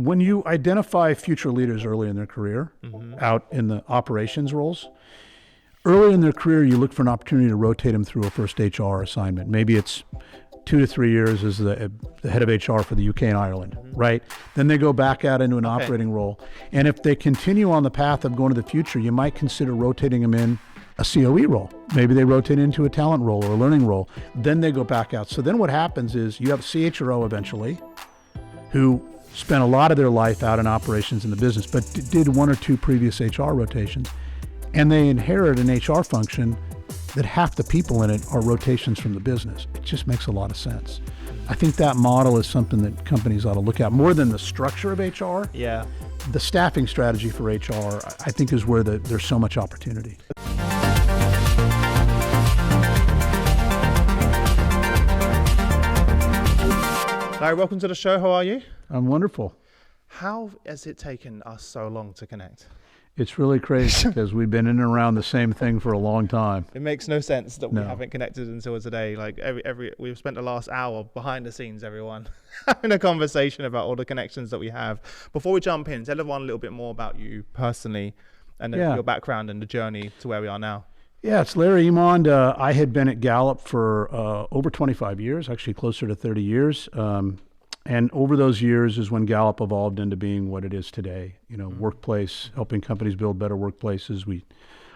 when you identify future leaders early in their career, out in the operations roles, early in their career, you look for an opportunity to rotate them through a first HR assignment. Maybe it's 2 to 3 years as the head of HR for the UK and Ireland, right? Then they go back out into an operating role. And if they continue on the path of going to the future, you might consider rotating them in a COE role. Maybe they rotate into a talent role or a learning role. Then they go back out. So then what happens is you have a CHRO eventually who spent a lot of their life out in operations in the business, but did 1 or 2 previous HR rotations. And they inherit an HR function that half the people in it are rotations from the business. It just makes a lot of sense. I think that model is something that companies ought to look at more than the structure of HR. Yeah. The staffing strategy for HR, I think, is where there's so much opportunity. Larry, welcome to the show. How are you? I'm wonderful. How has it taken us so long to connect? It's really crazy because we've been in and around the same thing for a long time. It makes no sense that we haven't connected until today. Like we've spent the last hour behind the scenes, everyone, having a conversation about all the connections that we have. Before we jump in, tell everyone a little bit more about you personally and your background and the journey to where we are now. Yeah, it's Larry Emond. I had been at Gallup for over 25 years, actually closer to 30 years. And over those years is when Gallup evolved into being what it is today. Workplace, helping companies build better workplaces. I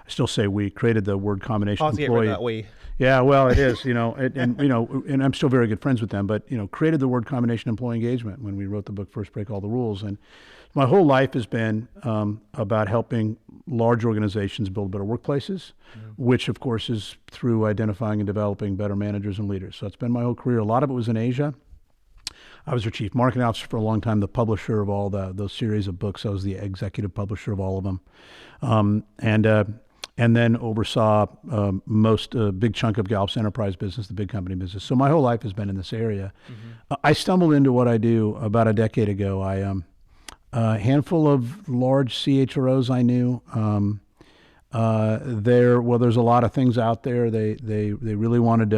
still say we created the word combination employee. Get rid of that we. Yeah, well, it is. And I'm still very good friends with them. But created the word combination employee engagement when we wrote the book First Break All the Rules. And my whole life has been about helping large organizations build better workplaces, which of course is through identifying and developing better managers and leaders. So it's been my whole career. A lot of it was in Asia. I was their chief marketing officer for a long time, the publisher of all those series of books. I was the executive publisher of all of them, and then oversaw big chunk of Gallup's enterprise business, the big company business. So my whole life has been in this area. I stumbled into what I do about a decade ago. A handful of large CHROs I knew. There's a lot of things out there. They really wanted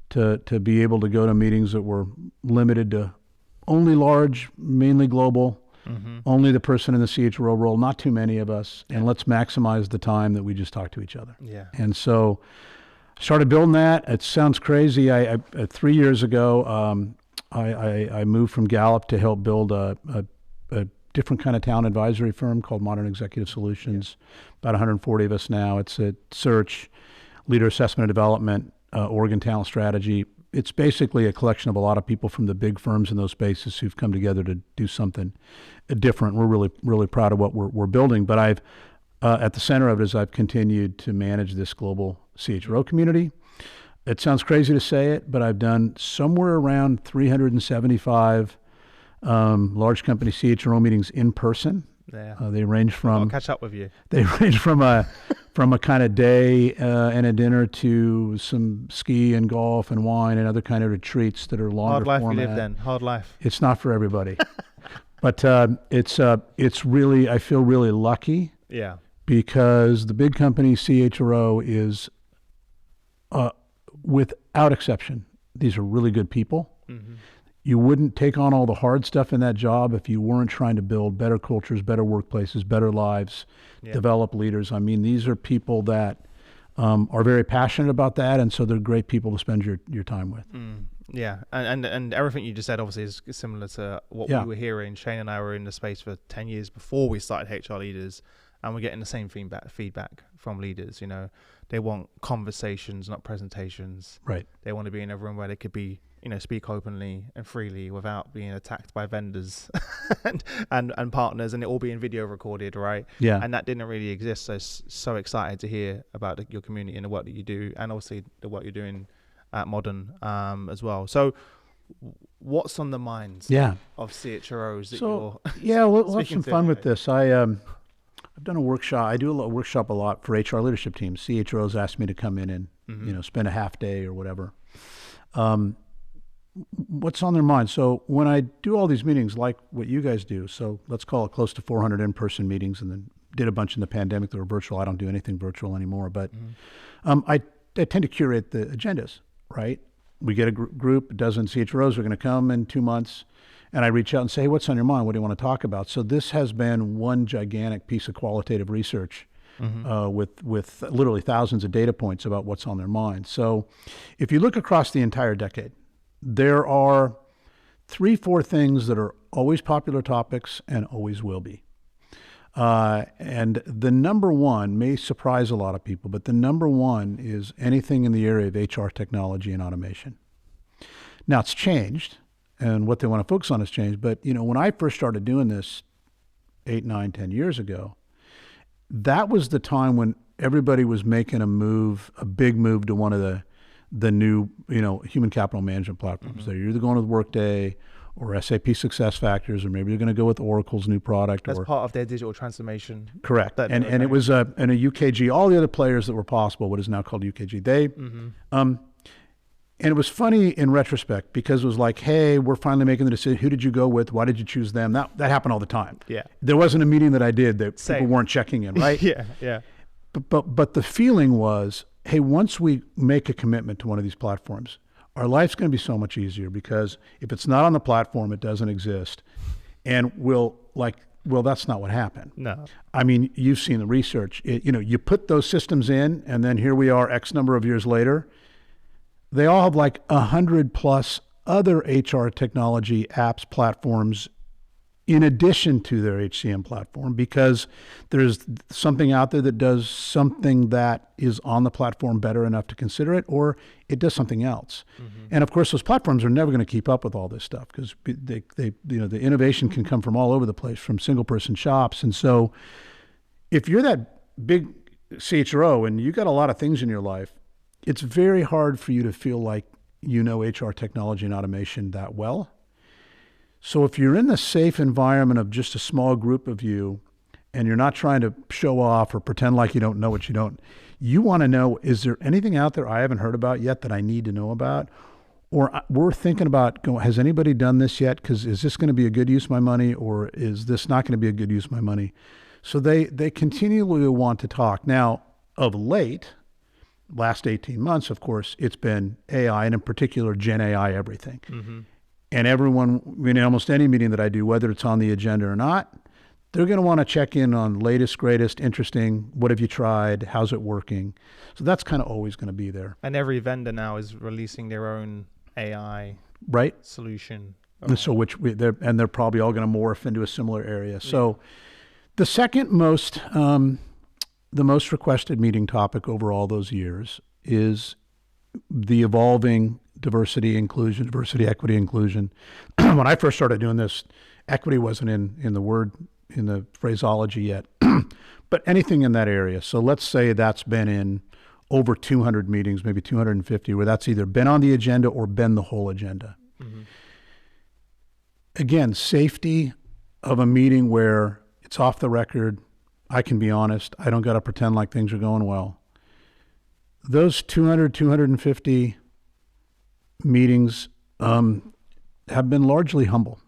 to be able to go to meetings that were limited to only large, mainly global, only the person in the CHRO role, not too many of us, and let's maximize the time that we just talk to each other. Yeah. And so I started building that. It sounds crazy. I 3 years ago, I moved from Gallup to help build a different kind of talent advisory firm called Modern Executive Solutions. About 140 of us now. It's a search, leader assessment and development, Oregon talent strategy. It's basically a collection of a lot of people from the big firms in those spaces who've come together to do something different. We're really, really proud of what we're building. But I've at the center of it is I've continued to manage this global CHRO community. It sounds crazy to say it, but I've done somewhere around 375 large company CHRO meetings in person. Yeah. They range from. I'll catch up with you. They range from a kind of day and a dinner to some ski and golf and wine and other kind of retreats that are longer format. Hard life you live then. Hard life. It's not for everybody, but it's really, I feel really lucky. Yeah. Because the big company CHRO is, without exception, these are really good people. Mm-hmm. You wouldn't take on all the hard stuff in that job if you weren't trying to build better cultures, better workplaces, better lives, develop leaders. I mean, these are people that are very passionate about that, and so they're great people to spend your time with. Yeah, and everything you just said obviously is similar to what we were hearing. Shane and I were in the space for 10 years before we started HR Leaders, and we're getting the same feedback from leaders. They want conversations, not presentations. Right. They want to be in a room where they could be, speak openly and freely without being attacked by vendors and partners, and it all being video recorded, right? Yeah. And that didn't really exist. So excited to hear about your community and the work that you do, and obviously the work you're doing at Modern as well. So what's on the minds of CHROs that we'll have some fun with this. I've done a workshop. I do a workshop a lot for HR leadership teams. CHROs ask me to come in and spend a half day or whatever. What's on their mind? So when I do all these meetings like what you guys do, so let's call it close to 400 in-person meetings, and then did a bunch in the pandemic that were virtual. I don't do anything virtual anymore, but I tend to curate the agendas, right? We get a group, a dozen CHROs are going to come in 2 months, and I reach out and say, hey, what's on your mind? What do you want to talk about? So this has been one gigantic piece of qualitative research with literally thousands of data points about what's on their mind. So if you look across the entire decade, there are 3-4 things that are always popular topics and always will be. And the number one may surprise a lot of people, but the number one is anything in the area of HR technology and automation. Now it's changed, and what they want to focus on has changed. But when I first started doing this 8, 9, 10 years ago, that was the time when everybody was making a big move to one of the new, human capital management platforms. They're either going with Workday or SAP SuccessFactors, or maybe they're going to go with Oracle's new product. That's part of their digital transformation. Correct. And it was a UKG, all the other players that were possible, what is now called UKG. And it was funny in retrospect because it was like, hey, we're finally making the decision. Who did you go with? Why did you choose them? That happened all the time. Yeah. There wasn't a meeting that I did that people weren't checking in, right? Yeah. But the feeling was, hey, once we make a commitment to one of these platforms, our life's going to be so much easier, because if it's not on the platform, it doesn't exist. And that's not what happened. No. I mean, you've seen the research. You put those systems in, and then here we are X number of years later. They all have like 100 plus other HR technology apps, platforms, in addition to their HCM platform, because there's something out there that does something that is on the platform better enough to consider it, or it does something else. And of course, those platforms are never going to keep up with all this stuff, because the innovation can come from all over the place, from single person shops. And so if you're that big CHRO and you got a lot of things in your life, it's very hard for you to feel like HR technology and automation that well. So if you're in the safe environment of just a small group of you, and you're not trying to show off or pretend like you don't know what you want to know, is there anything out there I haven't heard about yet that I need to know about? Or we're thinking about, has anybody done this yet? Because is this going to be a good use of my money, or is this not going to be a good use of my money? So they continually want to talk. Now, of late, last 18 months, of course, it's been AI, and in particular, Gen AI everything. And everyone, in almost any meeting that I do, whether it's on the agenda or not, they're going to want to check in on latest, greatest, interesting, what have you tried, how's it working? So that's kind of always going to be there. And every vendor now is releasing their own AI solution. And so they're probably all going to morph into a similar area. So the second most, the most requested meeting topic over all those years is the evolving diversity, equity, inclusion. When I first started doing this, equity wasn't in the phraseology yet, but anything in that area. So let's say that's been in over 200 meetings, maybe 250, where that's either been on the agenda or been the whole agenda. Again, safety of a meeting where it's off the record, I can be honest, I don't got to pretend like things are going well. Those 200, 250 meetings have been largely humble,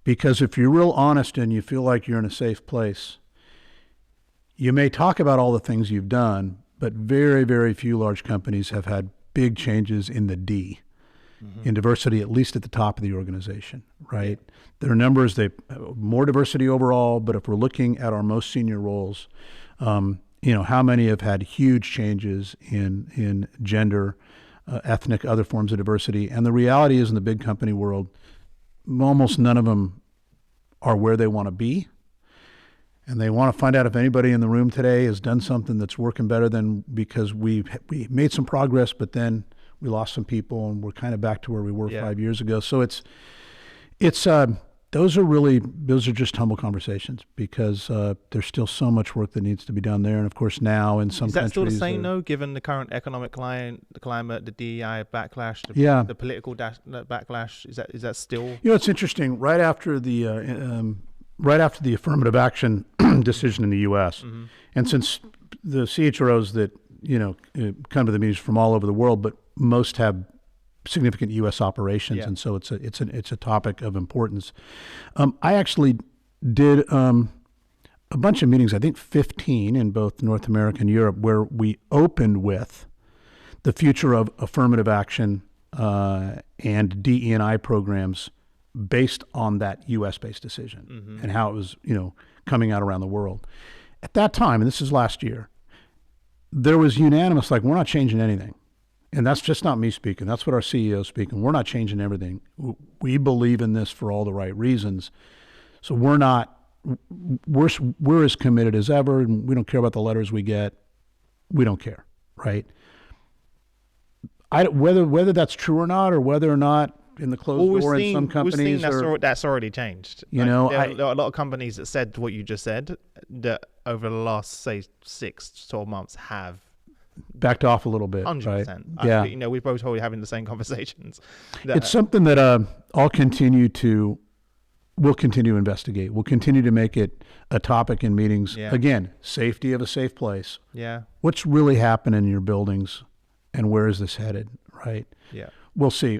because if you're real honest and you feel like you're in a safe place, you may talk about all the things you've done, but very, very few large companies have had big changes in the D, in diversity, at least at the top of the organization, right? There are numbers, more diversity overall, but if we're looking at our most senior roles, how many have had huge changes in gender, ethnic, other forms of diversity? And the reality is, in the big company world, almost none of them are where they want to be. And they want to find out if anybody in the room today has done something that's working better than, because we made some progress, but then we lost some people and we're kind of back to where we were 5 years ago. So those are just humble conversations, because there's still so much work that needs to be done there. And of course now in some countries... Is that still the same though, given the current economic climate, the DEI backlash, the political backlash? Is that still... It's interesting. Right after the affirmative action decision in the U.S., and since the CHROs that, come to the meetings from all over the world, but most have significant U.S. operations, and so it's a topic of importance. I actually did a bunch of meetings, I think 15 in both North America and Europe, where we opened with the future of affirmative action and DE&I programs based on that U.S.-based decision and how it was, coming out around the world. At that time, and this is last year, there was unanimous, like, we're not changing anything. And that's just not me speaking. That's what our CEO is speaking. We're not changing everything. We believe in this for all the right reasons. So we're as committed as ever, and we don't care about the letters we get. We don't care, right? Whether that's true or not, or whether or not in the closed door in some companies, that's already changed. There are a lot of companies that said what you just said, that over the last, say, 6 to 12 months have backed off a little bit. 100%. Right? Yeah. We're both already having the same conversations. It's something that we'll continue to investigate. We'll continue to make it a topic in meetings. Yeah. Again, safety of a safe place. Yeah. What's really happening in your buildings, and where is this headed? Right. Yeah. We'll see.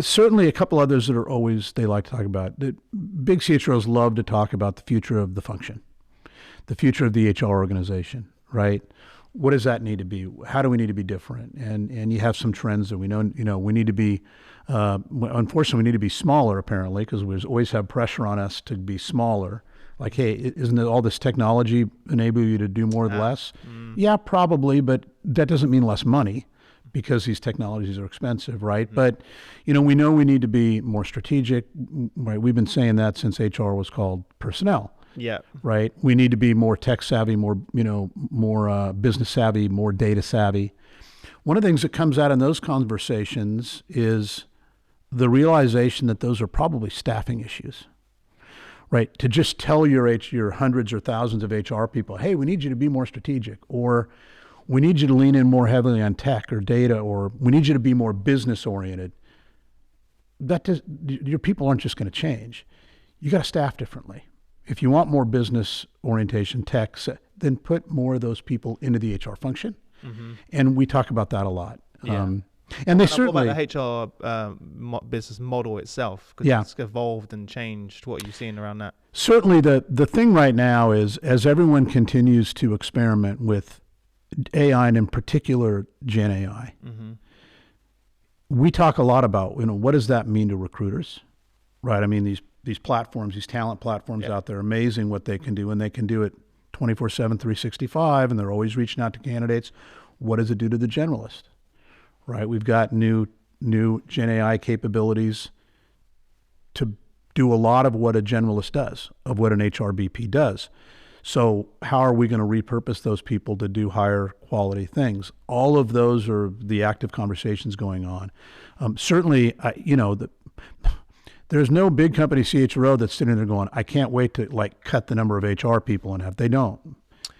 Certainly a couple others that are always, they like to talk about. The big CHROs love to talk about the future of the function, the future of the HR organization, right? What does that need to be? How do we need to be different? And you have some trends that we know, we need to be, unfortunately, we need to be smaller, apparently, because we always have pressure on us to be smaller. Like, hey, isn't it all this technology enable you to do more with less? Yeah, probably, but that doesn't mean less money, because these technologies are expensive, right? But, we know we need to be more strategic, right? We've been saying that since HR was called personnel. Yeah. Right. We need to be more tech savvy, more business savvy, more data savvy. One of the things that comes out in those conversations is the realization that those are probably staffing issues. Right. To just tell your hundreds or thousands of HR people, hey, we need you to be more strategic, or we need you to lean in more heavily on tech or data, or we need you to be more business oriented. Your people aren't just going to change. You got to staff differently. If you want more business orientation, tech, then put more of those people into the HR function. And we talk about that a lot. Yeah. And they certainly... What about the HR business model itself? Because it's evolved and changed. What are you seeing around that? Certainly the thing right now is, as everyone continues to experiment with AI, and in particular Gen AI, we talk a lot about, what does that mean to recruiters, right? I mean, these platforms, these talent platforms out there, amazing what they can do, and they can do it 24/7, 365, and they're always reaching out to candidates. What does it do to the generalist, right? We've got new Gen AI capabilities to do a lot of what a generalist does, of what an HRBP does. So how are we going to repurpose those people to do higher quality things? All of those are the active conversations going on. Certainly, there's no big company CHRO that's sitting there going, I can't wait to cut the number of HR people in half. They don't.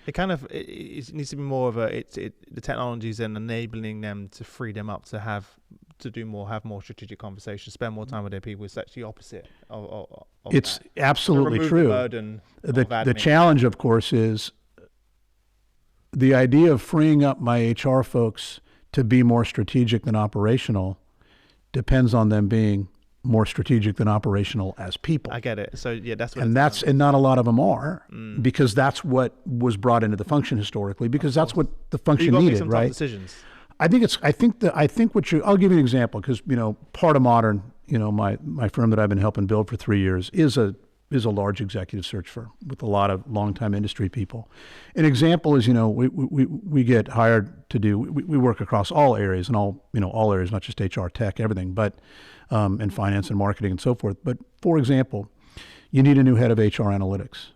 It needs to be more of the technologies and enabling them to free them up to have more strategic conversations, spend more time with their people. It's actually opposite of it's that. Absolutely true. The challenge, of course, is the idea of freeing up my HR folks to be more strategic than operational depends on them being more strategic than operational as people. I get it. So that's what. And not a lot of them are, because that's what was brought into the function historically, because that's what the function needed, make some right? Tough decisions. I'll give you an example, because part of Modern, my firm that I've been helping build for 3 years is a large executive search firm with a lot of longtime industry people. An example is, we get hired to do, we work across all areas, and all areas, not just HR, tech, everything, but and finance and marketing and so forth. But for example, you need a new head of HR analytics.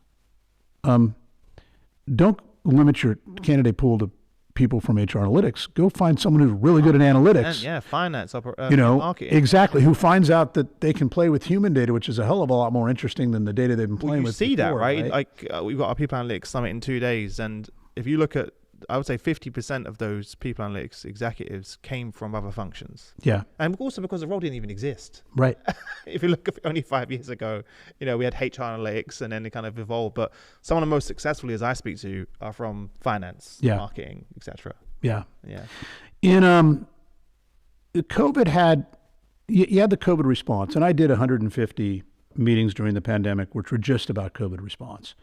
Don't limit your candidate pool to people from HR analytics. Go find someone who's really good at analytics. Finance, marketing. Exactly. Who finds out that they can play with human data, which is a hell of a lot more interesting than the data they've been playing with. You see before, that, right? We've got our people analytics summit in 2 days, and if you look at, I would say 50% of those people analytics executives came from other functions. Yeah. And also because the role didn't even exist. Right. If you look at only 5 years ago, we had HR analytics, and then it kind of evolved. But some of the most successful as I speak to are from finance, marketing, etc. Yeah. Yeah. In COVID you had the COVID response, and I did 150 meetings during the pandemic, which were just about COVID response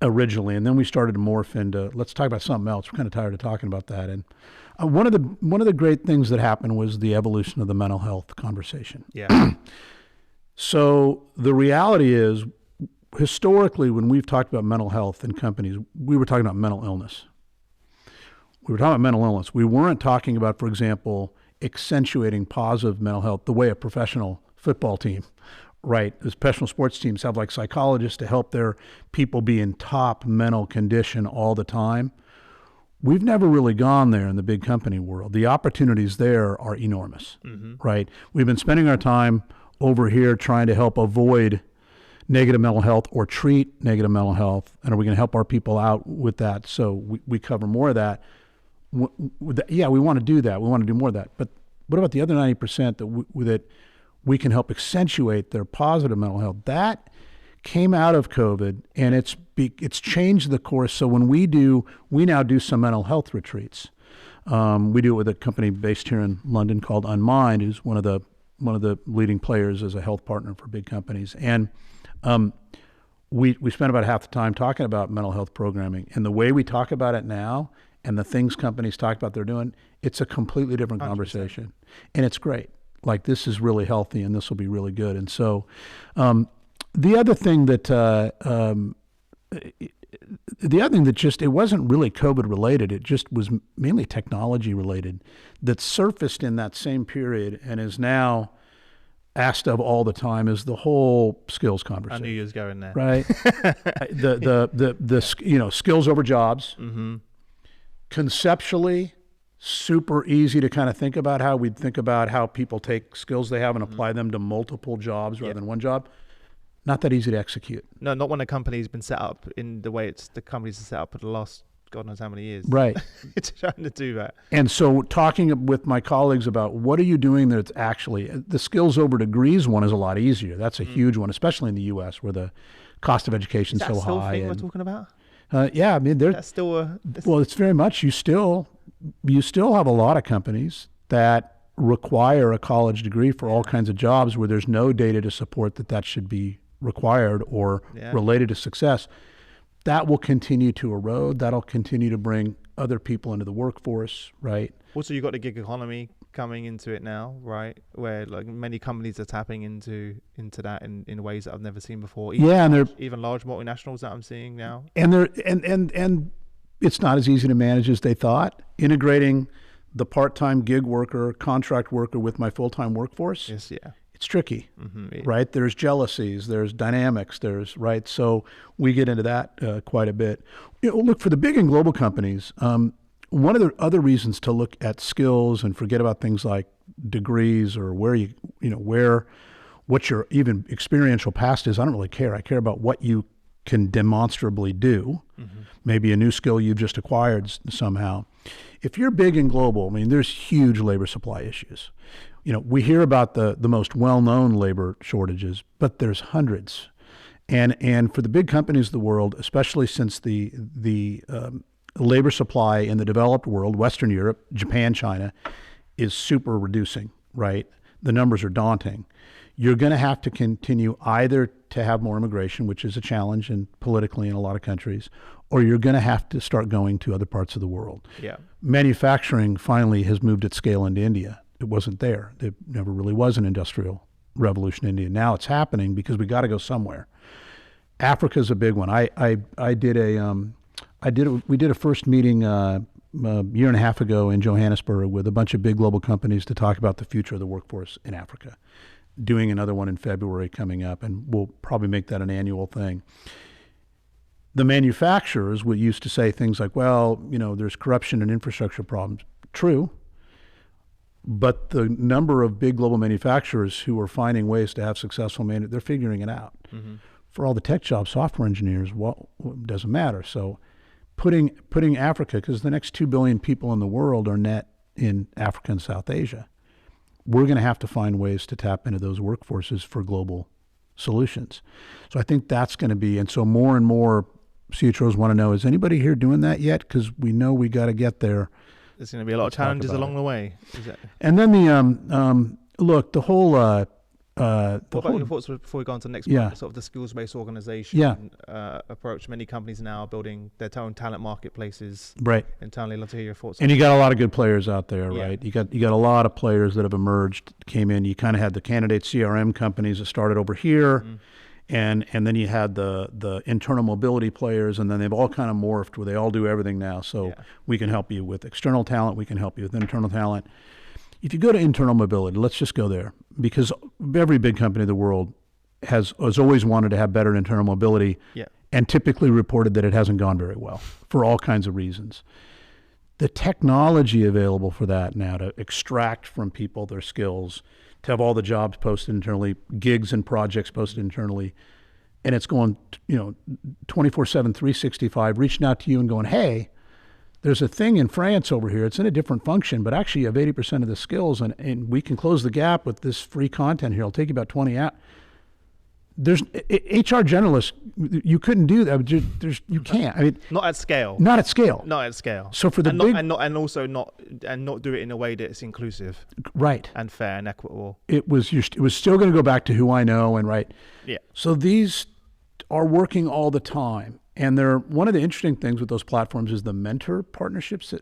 originally. And then we started to morph into, let's talk about something else. We're kind of tired of talking about that. And one of the great things that happened was the evolution of the mental health conversation. Yeah. So the reality is, historically, when we've talked about mental health in companies, we were talking about mental illness. We were talking about mental illness. We weren't talking about, for example, accentuating positive mental health the way a professional football team, right? As professional sports teams have like psychologists to help their people be in top mental condition all the time. We've never really gone there in the big company world. The opportunities there are enormous, right? We've been spending our time over here trying to help avoid negative mental health or treat negative mental health, and are we going to help our people out with that? So we cover more of that. Yeah, we want to do that. We want to do more of that. But what about the other 90% that we can help accentuate their positive mental health? That came out of COVID, and it's changed the course. So when we now do some mental health retreats. We do it with a company based here in London called Unmind, who's one of the leading players as a health partner for big companies. And we spent about half the time talking about mental health programming, and the way we talk about it now and the things companies talk about they're doing, it's a completely different 100%. Conversation, and it's great. Like, this is really healthy, and this will be really good. And so the other thing that just, it wasn't really COVID related, it just was mainly technology related, that surfaced in that same period and is now asked of all the time, is the whole skills conversation. I knew you was going there. Right. the skills over jobs. Mm-hmm. Conceptually, super easy to kind of think about how we'd think about how people take skills they have and apply them to multiple jobs rather than one job. Not that easy to execute. No, not when a company's been set up in the way the companies are set up for the last God knows how many years. Right. It's trying to do that. And so talking with my colleagues about what are you doing that's actually, the skills over degrees one is a lot easier. That's a huge one, especially in the U.S. where the cost of education is so high. Is that still a thing we're talking about? Yeah, I mean, that's still well, it's very much, you still have a lot of companies that require a college degree for all kinds of jobs where there's no data to support that should be required or related to success. That will continue to erode. That'll continue to bring other people into the workforce, right? Also, you've got the gig economy coming into it now, right? Where like many companies are tapping into that in ways that I've never seen before. Even large multinationals that I'm seeing now. And and it's not as easy to manage as they thought. Integrating the part-time gig worker, contract worker with my full-time workforce. Yes, yeah. It's tricky, right? There's jealousies, there's dynamics, right? So we get into that quite a bit. Look, for the big and global companies, one of the other reasons to look at skills and forget about things like degrees or what your even experiential past is, I don't really care. I care about what you can demonstrably do, maybe a new skill you've just acquired somehow. If you're big and global, I mean, there's huge labor supply issues. We hear about the most well-known labor shortages, but there's hundreds. And for the big companies of the world, especially since the labor supply in the developed world, Western Europe, Japan, China, is super reducing, right? The numbers are daunting. You're going to have to continue either to have more immigration, which is a challenge and politically in a lot of countries, or you're going to have to start going to other parts of the world. Yeah. Manufacturing finally has moved its scale into India. It wasn't there. There never really was an industrial revolution in India. Now it's happening because we got to go somewhere. Africa's a big one. We did a first meeting a year and a half ago in Johannesburg with a bunch of big global companies to talk about the future of the workforce in Africa. Doing another one in February coming up, and we'll probably make that an annual thing. The manufacturers would used to say things like, well, there's corruption and infrastructure problems. True. But the number of big global manufacturers who are finding ways to have successful they're figuring it out. Mm-hmm. For all the tech jobs, software engineers, well, it doesn't matter. So putting Africa, because the next 2 billion people in the world are net in Africa and South Asia, we're going to have to find ways to tap into those workforces for global solutions. So I think that's going to be, and so more and more CHROs want to know, is anybody here doing that yet? Because we know we got to get there. There's going to be a lot of challenges along the way. Exactly. And then the whole What about your thoughts before we go on to the next point, sort of the skills-based organization approach? Many companies now are building their own talent marketplaces internally. I'd love to hear your thoughts. And you got a lot of good players out there, right? You got a lot of players that have emerged, came in. You kind of had the candidate CRM companies that started over here, and then you had the internal mobility players, and then they've all kind of morphed where they all do everything now. So we can help you with external talent, we can help you with internal talent. If you go to internal mobility, let's just go there, because every big company in the world has always wanted to have better internal mobility, and typically reported that it hasn't gone very well for all kinds of reasons. The technology available for that now to extract from people their skills, to have all the jobs posted internally, gigs and projects posted internally, and it's going 24/7, 365, reaching out to you and going, hey, there's a thing in France over here. It's in a different function, but actually you have 80% of the skills, and we can close the gap with this free content here. It'll take you about 20 hours. There's HR generalists, you couldn't do that. You can't. I mean, not at scale. Not at scale. Not at scale. So for the not do it in a way that's inclusive, right, and fair and equitable. It was still going to go back to who I know and right. Yeah. So these are working all the time. And one of the interesting things with those platforms is the mentor partnerships.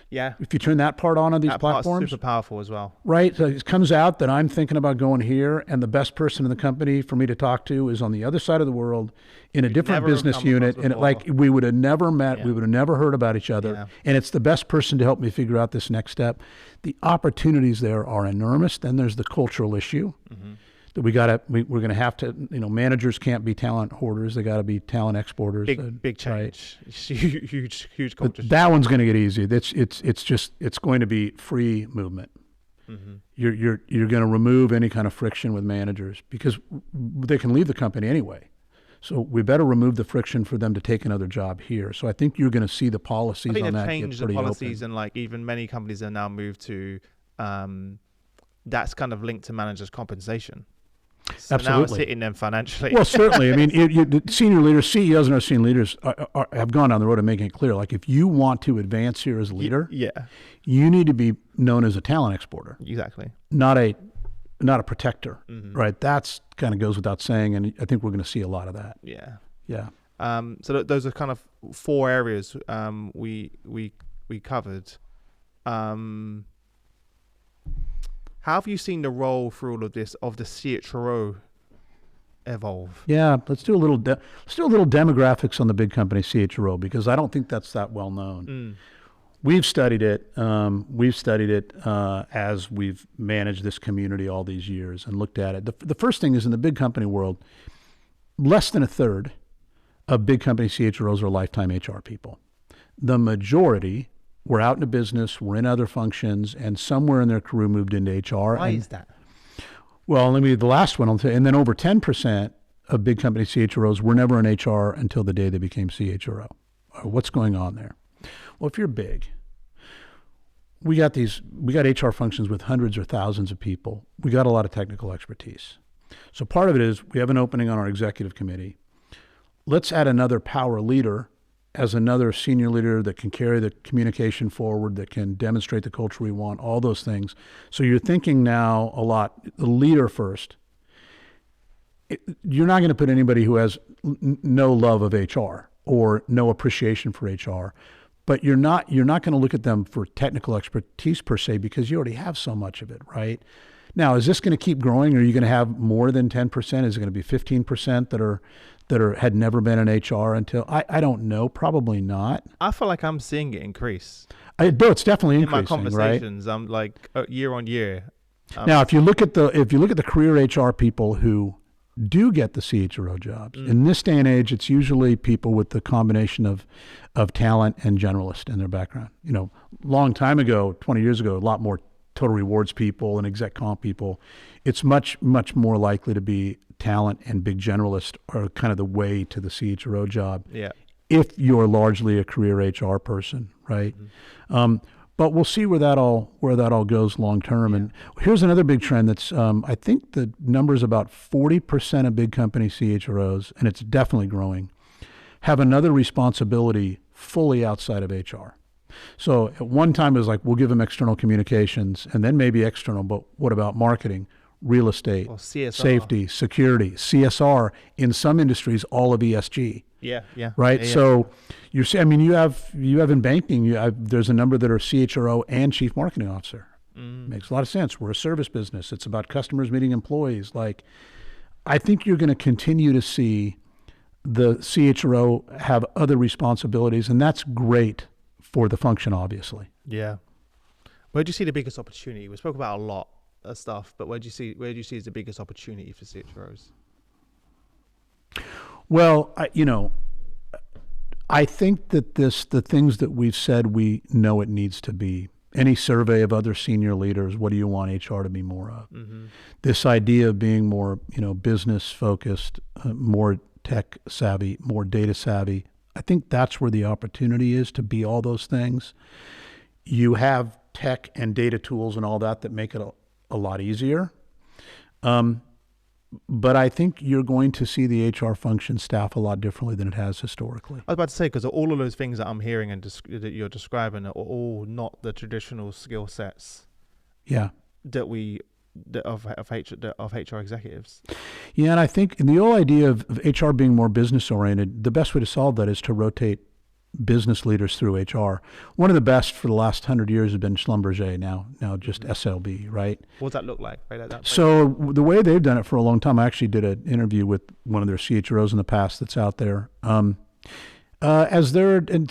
If you turn that part on these platforms, super powerful as well. Right. So it comes out that I'm thinking about going here, and the best person in the company for me to talk to is on the other side of the world in a different business unit, and we would have never met, we would have never heard about each other, and it's the best person to help me figure out this next step. The opportunities there are enormous. Then there's the cultural issue. That we're going to have to, managers can't be talent hoarders. They got to be talent exporters. Big change. Right? Huge culture. But that one's going to get easy. It's going to be free movement. You're going to remove any kind of friction with managers, because they can leave the company anyway. So we better remove the friction for them to take another job here. So I think you're going to see the policies on that get pretty open. I think they've changed the policies, and even many companies are now moved to that's kind of linked to managers' compensation. So absolutely. Now it's hitting them financially. Well, certainly. I mean, the senior leaders, CEOs and our senior leaders have gone down the road of making it clear, like, if you want to advance here as a leader, you need to be known as a talent exporter. Exactly. Not a protector, right? That's kind of goes without saying, and I think we're going to see a lot of that. Yeah. So those are kind of 4 areas we covered. How have you seen the role through all of this of the CHRO evolve? Yeah, let's do a little demographics on the big company CHRO, because I don't think that's that well known. We've studied it. As we've managed this community all these years and looked at it. The first thing is, in the big company world, less than a third of big company CHROs are lifetime HR people. The majority were out in the business, were in other functions, and somewhere in their career moved into HR. Why is that? Well, let me the last one. I'll tell you, and then over 10% of big company CHROs were never in HR until the day they became CHRO. What's going on there? Well, if you're big, we got HR functions with hundreds or thousands of people. We got a lot of technical expertise. So part of it is we have an opening on our executive committee. Let's add another power leader as another senior leader that can carry the communication forward, that can demonstrate the culture we want, all those things. So you're thinking now a lot, the leader first. You're not going to put anybody who has no love of HR or no appreciation for HR, but you're not going to look at them for technical expertise per se, because you already have so much of it, right? Now, is this going to keep growing? Are you going to have more than 10%? Is it going to be 15% that had never been in HR until, I don't know, probably not. I feel like I'm seeing it increase. It's definitely increasing, in my conversations, right? I'm like year on year. Now, if you look at the career HR people who do get the CHRO jobs, in this day and age, it's usually people with the combination of talent and generalist in their background. Long time ago, 20 years ago, a lot more total rewards people and exec comp people. It's much, much more likely to be talent and big generalist are kind of the way to the CHRO job. Yeah. If you're largely a career HR person, right? But we'll see where that all goes long term. And here's another big trend that's I think the number is about 40% of big company CHROs, and it's definitely growing, have another responsibility fully outside of HR. So at one time it was like, we'll give them external communications and then maybe external, but what about marketing? real estate, or CSR. safety, security, CSR. In some industries, all of ESG. Yeah. Right. Yeah. So you have in banking, there's a number that are CHRO and chief marketing officer. Makes a lot of sense. We're a service business. It's about customers meeting employees. Like, I think you're going to continue to see the CHRO have other responsibilities, and that's great for the function, obviously. Yeah. Where do you see the biggest opportunity? We spoke about a lot of stuff, but where do you see as the biggest opportunity for CHROs? Well, I think that the things that we've said, we know it needs to be. Any survey of other senior leaders, what do you want HR to be more of? This idea of being more, business focused, more tech savvy, more data savvy. I think that's where the opportunity is to be all those things. You have tech and data tools and all that make it a lot easier. But I think you're going to see the HR function staff a lot differently than it has historically. I was about to say, because all of those things that I'm hearing and that you're describing are all not the traditional skill sets. Yeah. Of HR executives. Yeah, and I think the whole idea of HR being more business oriented, the best way to solve that is to rotate business leaders through HR. One of the best for the last 100 years has been Schlumberger, now just SLB, right? What does that look like? Right, so the way they've done it for a long time, I actually did an interview with one of their CHROs in the past that's out there. And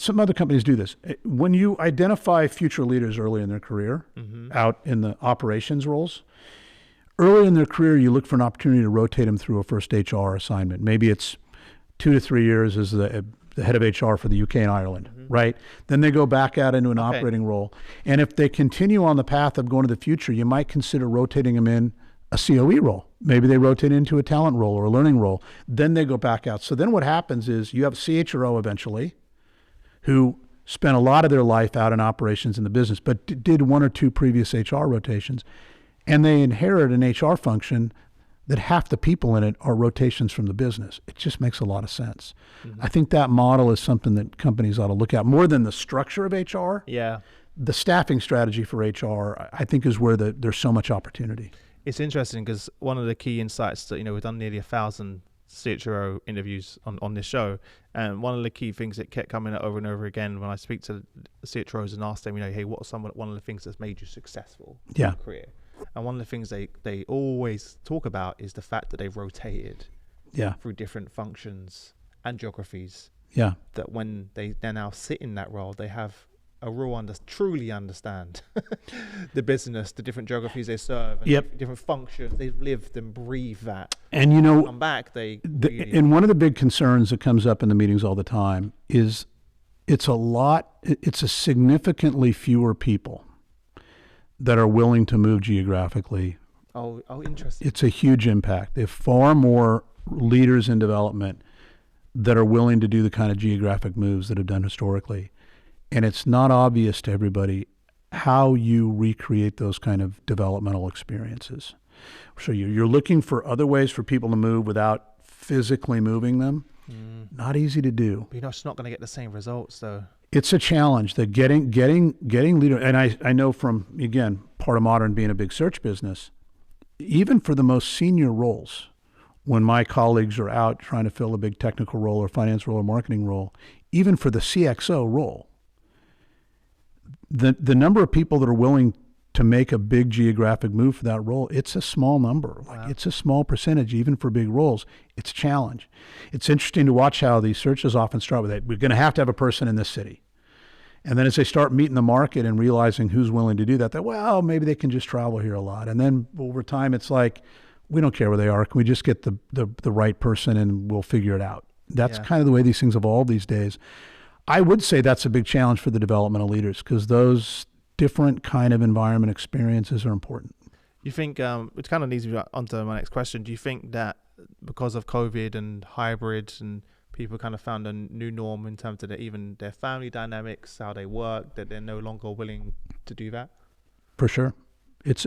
some other companies do this. When you identify future leaders early in their career, out in the operations roles, early in their career, you look for an opportunity to rotate them through a first HR assignment. Maybe it's 2 to 3 years as the head of HR for the UK and Ireland, right? Then they go back out into an operating role. And if they continue on the path of going to the future, you might consider rotating them in a COE role. Maybe they rotate into a talent role or a learning role. Then they go back out. So then what happens is you have a CHRO eventually who spent a lot of their life out in operations in the business, but did 1 or 2 previous HR rotations. And they inherit an HR function that half the people in it are rotations from the business. It just makes a lot of sense. I think that model is something that companies ought to look at more than the structure of HR. Yeah. The staffing strategy for HR, I think, is where there's so much opportunity. It's interesting because one of the key insights that, we've done nearly 1,000 CHRO interviews on this show. And one of the key things that kept coming up over and over again when I speak to CHROs and ask them, hey, what's one of the things that's made you successful in your career? And one of the things they always talk about is the fact that they've rotated through different functions and geographies. Yeah. That when they now sit in that role, they have a truly understand the business, the different geographies they serve, and different functions. They've lived and breathed that. And come back, and one of the big concerns that comes up in the meetings all the time is it's a significantly fewer people that are willing to move geographically. Oh, interesting. It's a huge impact. There are far more leaders in development that are willing to do the kind of geographic moves that have done historically. And it's not obvious to everybody how you recreate those kind of developmental experiences. So you're looking for other ways for people to move without physically moving them. Not easy to do. But you're just not going to get the same results, though. It's a challenge that getting leader, and I know from, again, part of Modern being a big search business, even for the most senior roles, when my colleagues are out trying to fill a big technical role or finance role or marketing role, even for the CXO role, the number of people that are willing to make a big geographic move for that role, it's a small number. Like, it's a small percentage, even for big roles. It's a challenge. It's interesting to watch how these searches often start with that. We're going to have a person in this city. And then as they start meeting the market and realizing who's willing to do that, maybe they can just travel here a lot. And then over time, it's like, we don't care where they are. Can we just get the right person and we'll figure it out? That's kind of the way these things evolve these days. I would say that's a big challenge for the developmental leaders, because those different kind of environment experiences are important. You think, which kind of leads me on to my next question, do you think that because of COVID and hybrids and people kind of found a new norm in terms of even their family dynamics, how they work, that they're no longer willing to do that? For sure. It's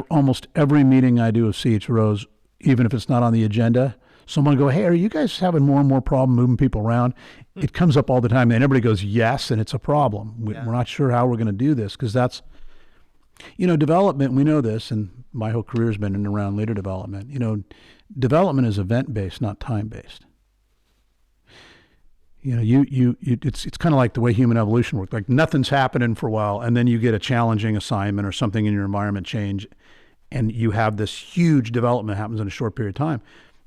almost every meeting I do of CHROs, even if it's not on the agenda, someone go, hey, are you guys having more and more problem moving people around? It comes up all the time, and everybody goes, yes, and it's a problem. We're not sure how we're going to do this, because Development, we know this, and my whole career has been in and around leader development. Development is event-based, not time-based. It's kind of like the way human evolution works. Like nothing's happening for a while, and then you get a challenging assignment or something in your environment change, and you have this huge development happens in a short period of time.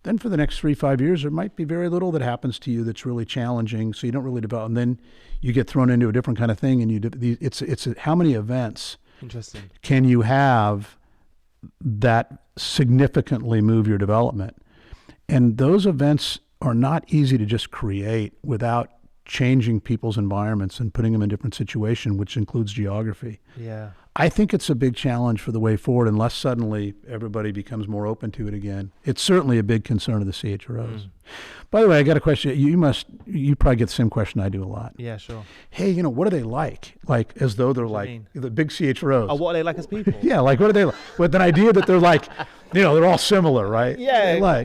Then for the next 3-5 years, there might be very little that happens to you that's really challenging, so you don't really develop. And then you get thrown into a different kind of thing, and it's how many events can you have that significantly move your development? And those events are not easy to just create without changing people's environments and putting them in different situations, which includes geography. Yeah. I think it's a big challenge for the way forward unless suddenly everybody becomes more open to it again. It's certainly a big concern of the CHROs. By the way, I got a question. You probably get the same question I do a lot. Yeah, sure. Hey, what are they like? Like as though they're like the big CHROs. Oh, what are they like as people? Yeah, like what are they like? With an idea that they're like, they're all similar, right? Yeah.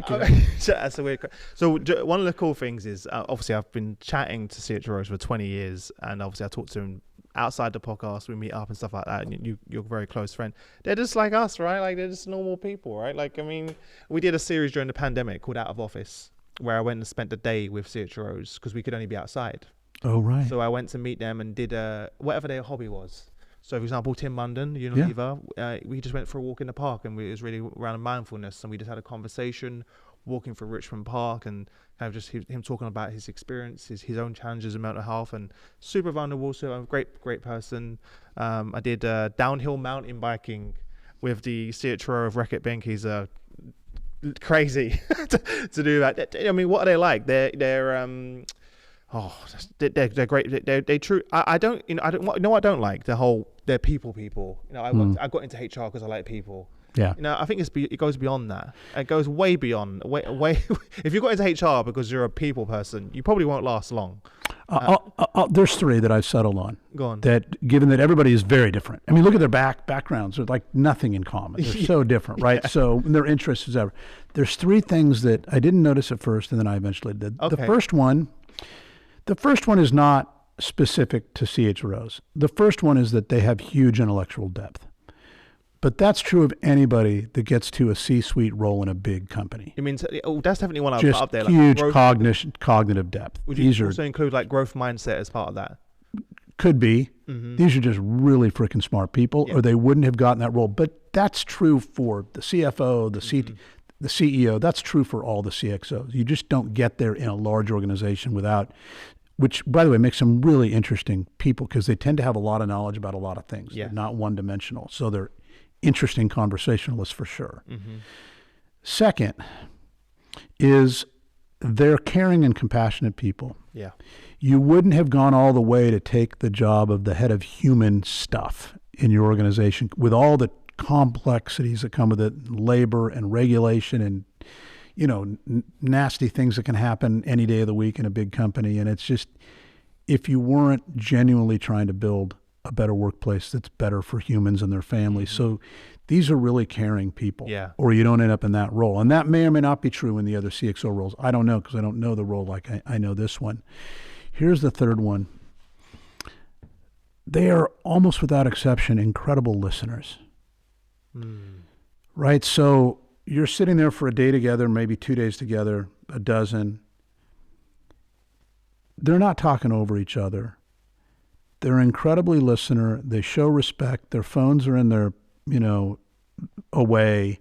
That's a weird. So one of the cool things is obviously I've been chatting to CHROs for 20 years, and obviously I talk to them outside the podcast, we meet up and stuff like that, and you're a very close friend. They're just like us, right? Like they're just normal people, right? Like, I mean, we did a series during the pandemic called Out of Office, where I went and spent the day with CHROs because we could only be outside. Oh, right. So I went to meet them and did whatever their hobby was. So, for example, Tim Munden, Unilever, we just went for a walk in the park, and it was really around mindfulness, and we just had a conversation walking through Richmond Park, and kind of just him talking about his experiences, his own challenges in mental health, and super vulnerable. So a great person. I did downhill mountain biking with the CHRO of Reckitt Bink. He's crazy to do that. I mean, what are they like? They're great. They're true. I don't like they're people. I got into HR because I like people. Yeah. I think it goes beyond that. It goes way beyond. Way. If you got into HR because you're a people person, you probably won't last long. There's 3 that I've settled on. Go on. That, given that everybody is very different. I mean, look at their backgrounds. They're like nothing in common. They're so different, right? So their interests is ever. There's 3 things that I didn't notice at first, and then I eventually did. Okay. The first one is not specific to CHROs. The first one is that they have huge intellectual depth. But that's true of anybody that gets to a C-suite role in a big company. You mean, that's definitely one I'll put up there. Like huge cognitive depth. Would you also include like growth mindset as part of that? Could be. Mm-hmm. These are just really freaking smart people, or they wouldn't have gotten that role. But that's true for the CFO, the CEO. That's true for all the CXOs. You just don't get there in a large organization without, which, by the way, makes them really interesting people because they tend to have a lot of knowledge about a lot of things. Yeah. They're not one-dimensional. So they're interesting conversationalists for sure. Mm-hmm. Second is they're caring and compassionate people. Yeah. You wouldn't have gone all the way to take the job of the head of human stuff in your organization with all the complexities that come with it, labor and regulation and, nasty things that can happen any day of the week in a big company. And it's just, if you weren't genuinely trying to build a better workplace that's better for humans and their families. Mm-hmm. So these are really caring people, or you don't end up in that role. And that may or may not be true in the other CXO roles. I don't know because I don't know the role like I know this one. Here's the third one. They are almost without exception incredible listeners, right? So you're sitting there for a day together, maybe 2 days together, a dozen. They're not talking over each other. They're incredibly listener. They show respect. Their phones are in their, away.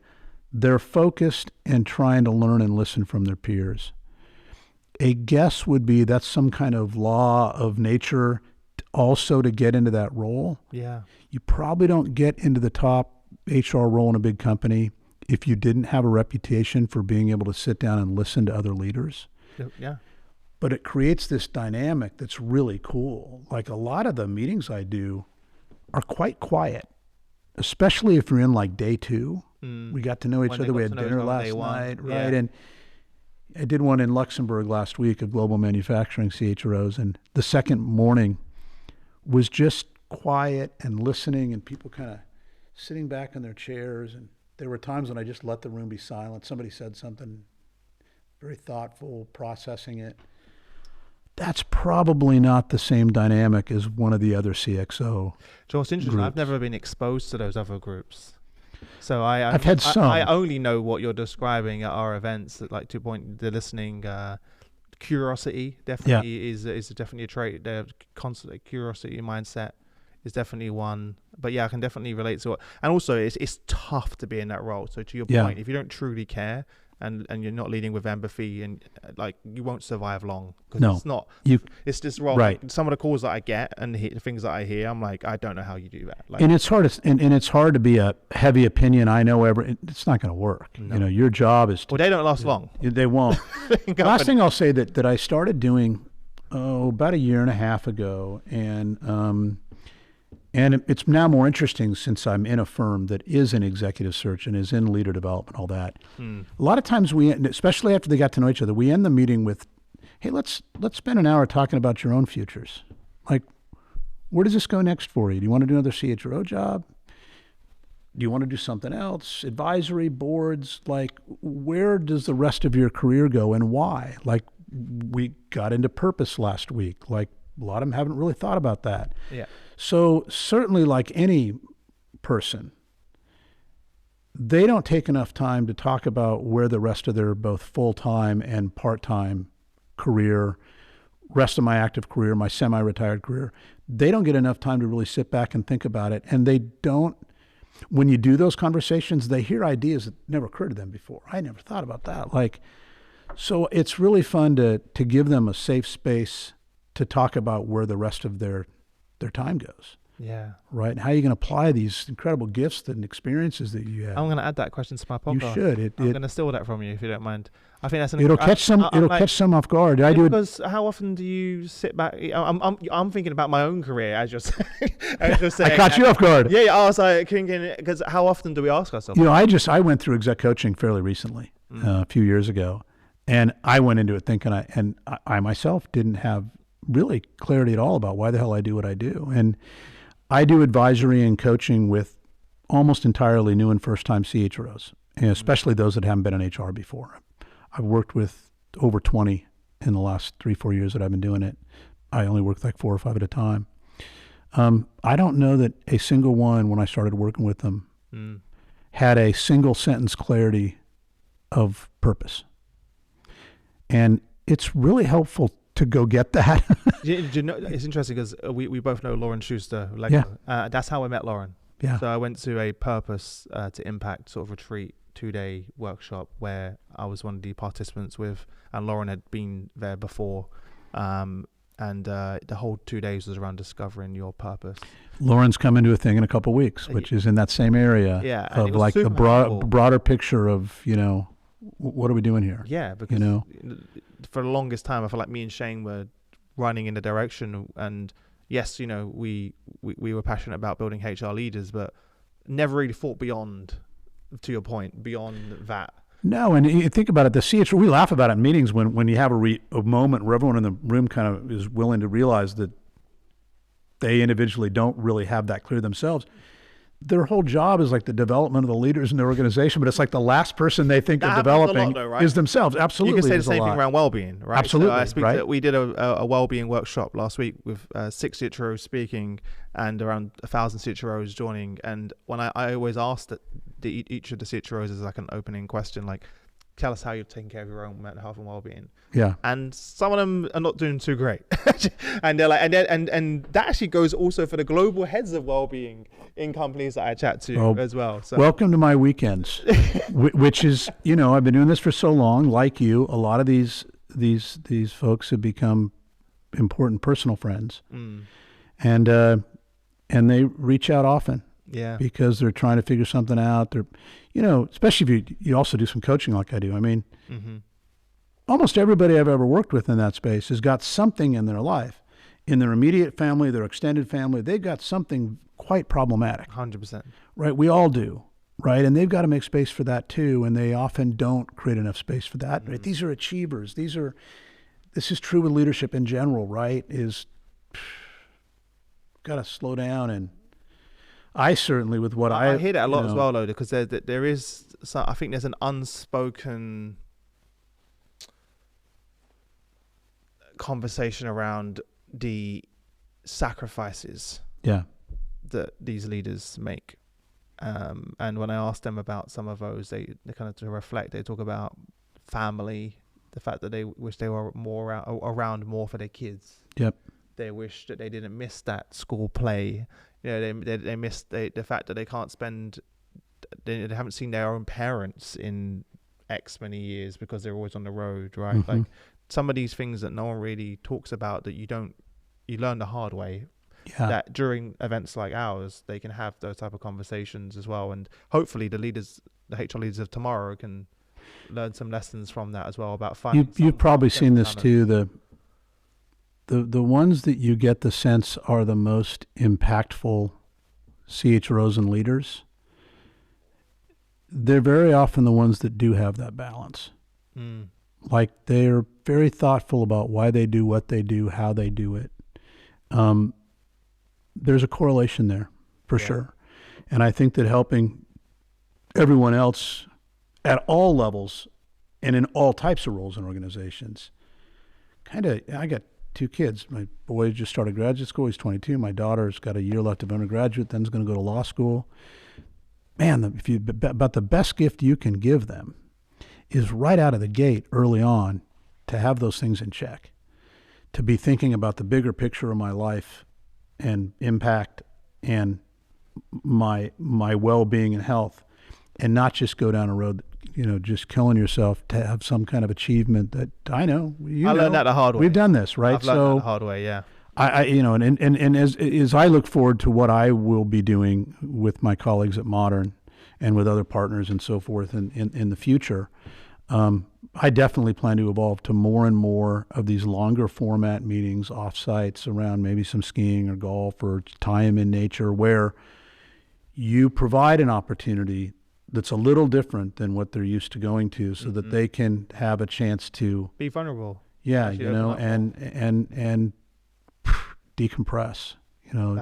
They're focused and trying to learn and listen from their peers. A guess would be that's some kind of law of nature also to get into that role. Yeah. You probably don't get into the top HR role in a big company if you didn't have a reputation for being able to sit down and listen to other leaders. Yeah. But it creates this dynamic that's really cool. Like a lot of the meetings I do are quite quiet, especially if you're in like day 2. We got to know each other. We had dinner last night, right? Yeah. And I did one in Luxembourg last week of global manufacturing CHROs, and the second morning was just quiet and listening and people kind of sitting back in their chairs. And there were times when I just let the room be silent. Somebody said something very thoughtful, processing it. that's probably not the same dynamic as one of the other CXO. It's interesting. Groups. I've never been exposed to those other groups. So I've had some. I only know what you're describing at our events, that like 2 point, the listening, curiosity definitely is definitely a trait. The constant curiosity mindset is definitely one. But yeah, I can definitely relate to it. And also it's tough to be in that role. So to your point, if you don't truly care and you're not leading with empathy, and like, you won't survive long, because it's not it's just wrong. Right. Like, some of the calls that I get and the things that I hear, I'm like, I don't know how you do that. Like, and it's hard to, and it's hard to be a heavy opinion. I know it's not going to work. No. You know, your job is to, well, they don't last long. They won't. Last thing I'll say that I started doing about a year and a half ago, and it's now more interesting since I'm in a firm that is in executive search and is in leader development, all that. A lot of times especially after they got to know each other, we end the meeting with, hey, let's spend an hour talking about your own futures. Like, where does this go next for you? Do you want to do another CHRO job? Do you want to do something else? Advisory, boards, like, where does the rest of your career go and why? Like, we got into purpose last week. Like, a lot of them haven't really thought about that. Yeah. So certainly, like any person, they don't take enough time to talk about where the rest of their both full-time and part-time career, rest of my active career, my semi-retired career, they don't get enough time to really sit back and think about it. And they don't, when you do those conversations, they hear ideas that never occurred to them before. I never thought about that. Like, so it's really fun to give them a safe space to talk about where the rest of their time goes. Yeah. Right. And how are you going to apply these incredible gifts and experiences that you have? I'm going to add that question to my podcast. You should. I'm going to steal that from you, if you don't mind. I think that's it'll catch some off guard. Because how often do you sit back? I'm thinking about my own career as you're saying. I caught you off guard. Yeah. I was like, because how often do we ask ourselves? You know, I went through exec coaching fairly recently, a few years ago, and I went into it thinking I myself didn't have really clarity at all about why the hell I do what I do. And I do advisory and coaching with almost entirely new and first-time CHROs, and especially those that haven't been in HR before. I've worked with over 20 in the last 3-4 years that I've been doing it. I only work like 4 or 5 at a time. I don't know that a single one, when I started working with them, had a single sentence clarity of purpose. And it's really helpful to go get that. Do you know, it's interesting because we both know Lauren Schuster. Like, that's how I met Lauren. Yeah. So I went to a Purpose to Impact sort of retreat, 2-day workshop where I was one of the participants with, and Lauren had been there before. And the whole 2 days was around discovering your purpose. Lauren's coming to a thing in a couple of weeks, which is in that same area of like the broader picture of, you know, what are we doing here? Yeah, because for the longest time, I felt like me and Shane were running in the direction, and yes, you know, we were passionate about building HR leaders, but never really thought beyond, to your point, beyond that. No, and you think about it, the CHRO, we laugh about it in meetings when you have a moment where everyone in the room kind of is willing to realize that they individually don't really have that clear themselves. Their whole job is like the development of the leaders in the organization, but it's like the last person they think of developing is themselves. Absolutely. You can say the same thing around well-being, right? Absolutely. So we did a well-being workshop last week with 6 CHROs speaking and around 1,000 CHROs joining. And when I always ask that each of the CHROs is like an opening question, like, tell us how you're taking care of your own mental health and well-being. Yeah. And some of them are not doing too great. And they're like, and that actually goes also for the global heads of well-being in companies that I chat to as well. So welcome to my weekends, which is, you know, I've been doing this for so long. Like you, a lot of these folks have become important personal friends, and they reach out often. Yeah. Because they're trying to figure something out. They're, you know, especially if you also do some coaching like I do. I mean, almost everybody I've ever worked with in that space has got something in their life, in their immediate family, their extended family. They've got something quite problematic. 100%. Right? We all do. Right? And they've got to make space for that too. And they often don't create enough space for that. Right? These are achievers. This is true with leadership in general, right? Got to slow down. And I certainly, with what I hear that a lot as well, though, because there is, I think there's an unspoken conversation around the sacrifices that these leaders make. And when I asked them about some of those, they kind of, to reflect, they talk about family, the fact that they wish they were more around more for their kids. Yep. They wish that they didn't miss that school play. They miss the fact that they can't spend, they haven't seen their own parents in X many years because they're always on the road, right? Mm-hmm. Like some of these things that no one really talks about, that you learn the hard way. Yeah. That during events like ours, they can have those type of conversations as well, and hopefully the HR leaders of tomorrow can learn some lessons from that as well about finding. You've probably seen this too. The ones that you get the sense are the most impactful CHROs and leaders, they're very often the ones that do have that balance. Like they're very thoughtful about why they do what they do, how they do it. There's a correlation there for sure. And I think that helping everyone else at all levels and in all types of roles in organizations, I got 2 kids. My boy just started graduate school. He's 22. My daughter's got a year left of undergraduate, then's going to go to law school. Man, about the best gift you can give them is right out of the gate early on to have those things in check, to be thinking about the bigger picture of my life and impact and my well-being and health, and not just go down a road, just killing yourself to have some kind of achievement that I know. I learned that the hard way. We've done this, right? I've learned that the hard way, yeah. And as I look forward to what I will be doing with my colleagues at Modern and with other partners and so forth in the future, I definitely plan to evolve to more and more of these longer format meetings, offsites around maybe some skiing or golf or time in nature, where you provide an opportunity that's a little different than what they're used to going to, so that they can have a chance to be vulnerable. Yeah, and decompress.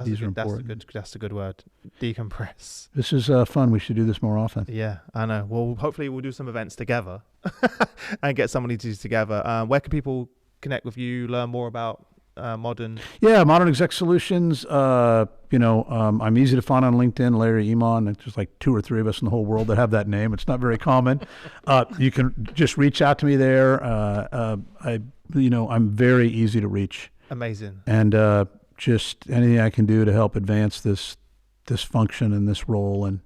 These are important. That's a good word. Decompress. This is fun. We should do this more often. Yeah, I know. Well, hopefully we'll do some events together and get some of these together. Where can people connect with you, learn more about Modern? Yeah, Modern Exec Solutions. I'm easy to find on LinkedIn, Larry Emond. There's like 2 or 3 of us in the whole world that have that name. It's not very common. You can just reach out to me there. I'm very easy to reach. Amazing. And just anything I can do to help advance this function and this role and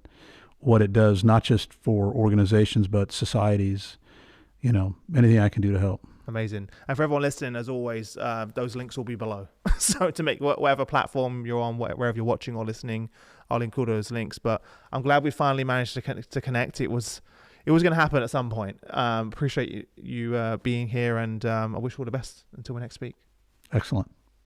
what it does, not just for organizations, but societies, anything I can do to help. Amazing. And for everyone listening, as always, those links will be below. So to make whatever platform you're on, wherever you're watching or listening, I'll include those links. But I'm glad we finally managed to connect. It was going to happen at some point. Appreciate you being here, and I wish you all the best until we next speak. Excellent.